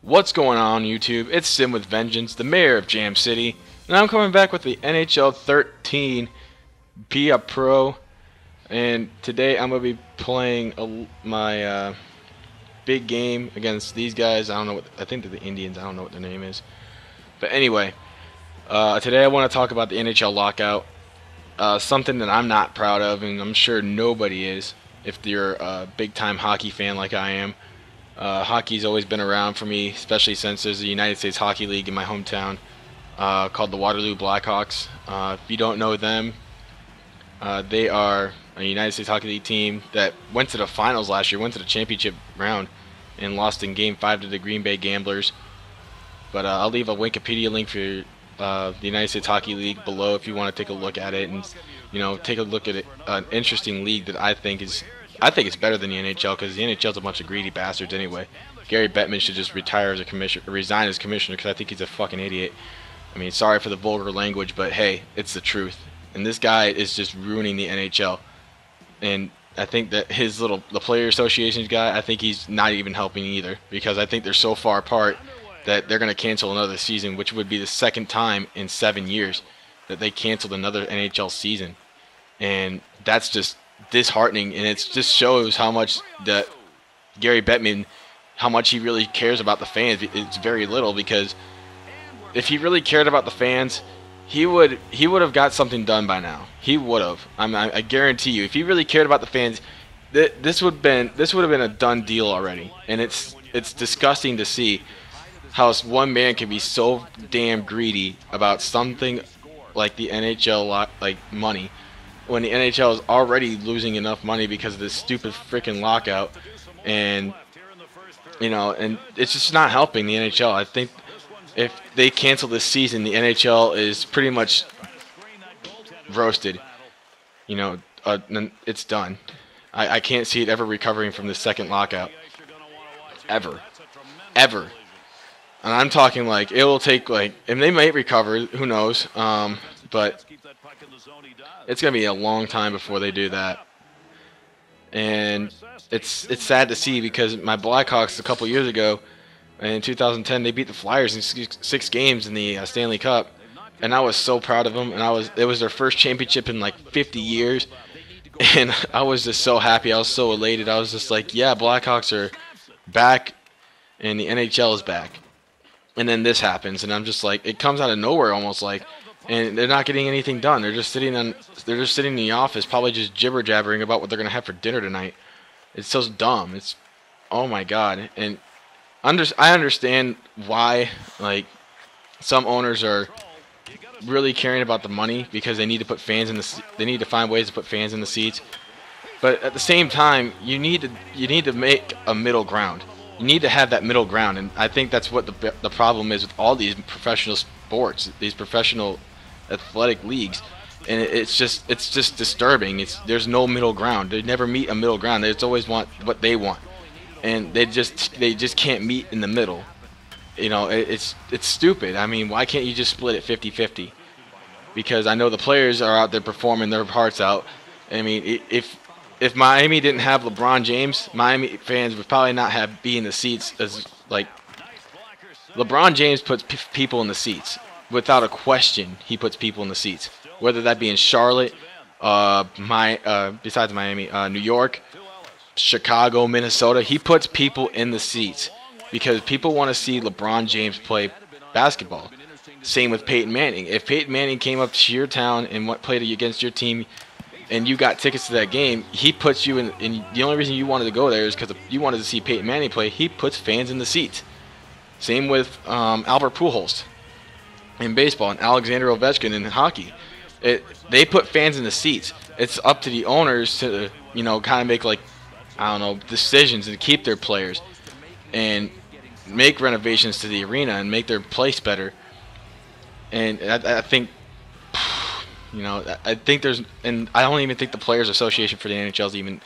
What's going on YouTube? It's Sim with Vengeance, the mayor of Jam City, and I'm coming back with the NHL 13 Be a Pro. And today I'm going to be playing my big game against these guys. I don't know what, I think they're the Indians. I don't know what their name is. But anyway, today I want to talk about the NHL Lockout. Something that I'm not proud of, and I'm sure nobody is if you're a big time hockey fan like I am. Hockey's always been around for me, especially since there's a United States Hockey League in my hometown called the Waterloo Blackhawks. If you don't know them, they are a United States Hockey League team that went to the finals last year, went to the championship round, and lost in Game 5 to the Green Bay Gamblers. But I'll leave a Wikipedia link for the United States Hockey League below if you want to take a look at it and take a look at it. An interesting league that I think it's better than the NHL, because the NHL is a bunch of greedy bastards anyway. Gary Bettman should just retire as a commissioner, resign as commissioner, because I think he's a fucking idiot. I mean, sorry for the vulgar language, but hey, it's the truth. And this guy is just ruining the NHL. And I think that the player associations guy, I think he's not even helping either, because I think they're so far apart that they're going to cancel another season, which would be the second time in 7 years that they canceled another NHL season. And that's just disheartening, and it just shows how much that Gary Bettman, how much he really cares about the fans. It's very little, because if he really cared about the fans, he would have got something done by now. He would have. I guarantee you, if he really cared about the fans, this would have been a done deal already. And it's disgusting to see how one man can be so damn greedy about something like the NHL, like money, when the NHL is already losing enough money because of this stupid freaking lockout. And and it's just not helping the NHL. I think if they cancel this season, the NHL is pretty much roasted. It's done. I can't see it ever recovering from the second lockout. Ever. And I'm talking like it will take and they might recover, who knows, but it's going to be a long time before they do that. And it's sad to see, because my Blackhawks a couple years ago, in 2010, they beat the Flyers in six games in the Stanley Cup, and I was so proud of them. And it was their first championship in like 50 years, and I was just so happy. I was so elated. I was just like, yeah, Blackhawks are back, and the NHL is back. And then this happens, and I'm just like, it comes out of nowhere almost, and they're not getting anything done. They're just sitting in the office, probably just jibber jabbering about what they're gonna have for dinner tonight. It's so dumb. It's, oh my god. And I understand why some owners are really caring about the money, because they need to put fans in they need to find ways to put fans in the seats. But at the same time, you need to make a middle ground. You need to have that middle ground, and I think that's what the problem is with all these professional sports, these professional athletic leagues, and it's just disturbing. There's no middle ground. They never meet a middle ground. They just always want what they want, and they just can't meet in the middle. It's stupid. I mean, why can't you just split it 50-50? Because I know the players are out there performing their hearts out. I mean, if Miami didn't have LeBron James, Miami fans would probably not be in the seats. As LeBron James puts people in the seats without a question. He puts people in the seats, whether that be in Charlotte, besides Miami, New York, Chicago, Minnesota. He puts people in the seats because people want to see LeBron James play basketball. Same with Peyton Manning. If Peyton Manning came up to your town and played against your team, and you got tickets to that game, he puts you in. And the only reason you wanted to go there is because you wanted to see Peyton Manning play. He puts fans in the seats. Same with Albert Pujols in baseball, and Alexander Ovechkin in hockey. They put fans in the seats. It's up to the owners to kind of make decisions and keep their players and make renovations to the arena and make their place better. And I think. I think and I don't even think the Players Association for the NHL is even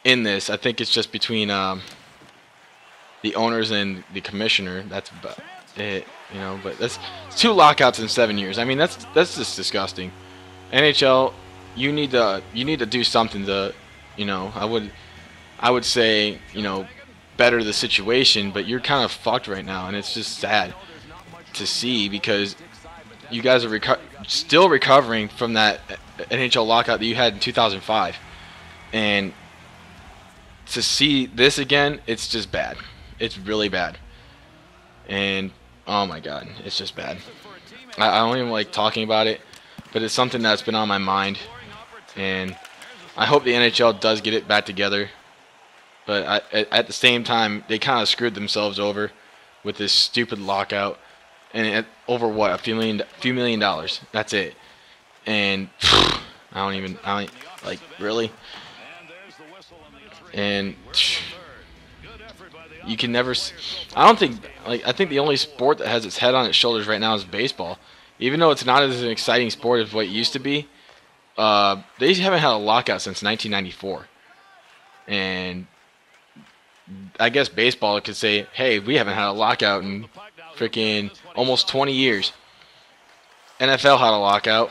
in this. I think it's just between the owners and the commissioner. That's about it, But it's 2 lockouts in 7 years. I mean, that's just disgusting. NHL, you need to do something to, I would say, better the situation, but you're kind of fucked right now, and it's just sad to see because you guys are still recovering from that NHL lockout that you had in 2005, and to see this again, it's just bad. It's really bad, and oh my god, it's just bad. I don't even like talking about it, but it's something that's been on my mind, and I hope the NHL does get it back together. But at the same time, they kind of screwed themselves over with this stupid lockout, and over what, a few million dollars. That's it. And I don't like, really. And you can never. I don't think, like, I think the only sport that has its head on its shoulders right now is baseball. Even though it's not as an exciting sport as what it used to be, they haven't had a lockout since 1994, and I guess baseball could say, hey, we haven't had a lockout in freaking almost 20 years. NFL had a lockout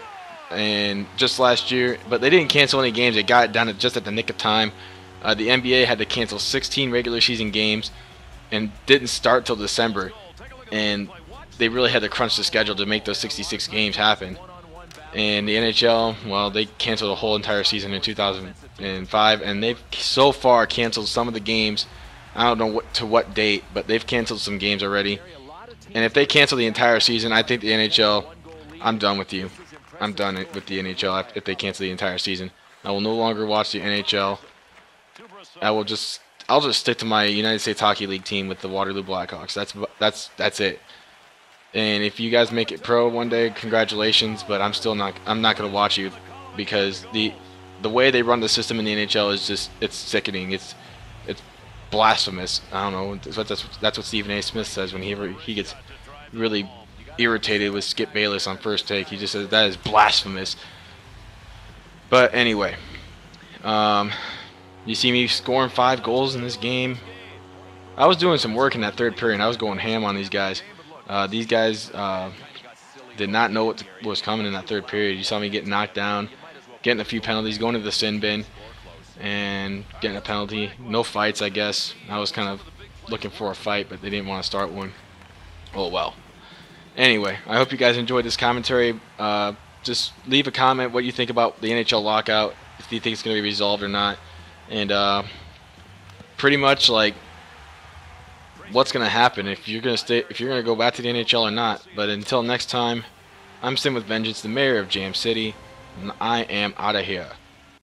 and just last year, but they didn't cancel any games. They got it done just at the nick of time. The NBA had to cancel 16 regular season games and didn't start till December, and they really had to crunch the schedule to make those 66 games happen. And the NHL, well, they canceled a whole entire season in 2005, and they've so far canceled some of the games. I don't know what date, but they've canceled some games already. And if they cancel the entire season, I think the NHL, I'm done with you. I'm done with the NHL if they cancel the entire season. I will no longer watch the NHL. I'll just stick to my United States Hockey League team with the Waterloo Blackhawks. That's it. And if you guys make it pro one day, congratulations. But I'm not gonna watch you because the way they run the system in the NHL is just, it's sickening. It's blasphemous. I don't know. That's what Stephen A. Smith says when he gets really irritated with Skip Bayless on First Take. He just says that is blasphemous. But anyway, you see me scoring 5 goals in this game. I was doing some work in that third period. I was going ham on these guys. These guys did not know what was coming in that third period. You saw me getting knocked down, getting a few penalties, going to the sin bin, and getting a penalty. No fights, I guess. I was kind of looking for a fight, but they didn't want to start one. Oh well. Anyway, I hope you guys enjoyed this commentary. Just leave a comment what you think about the NHL lockout, if you think it's going to be resolved or not, and pretty much like what's going to happen if you're going to go back to the NHL or not. But until next time, I'm Sim with Vengeance, the mayor of Jam City, and I am out of here.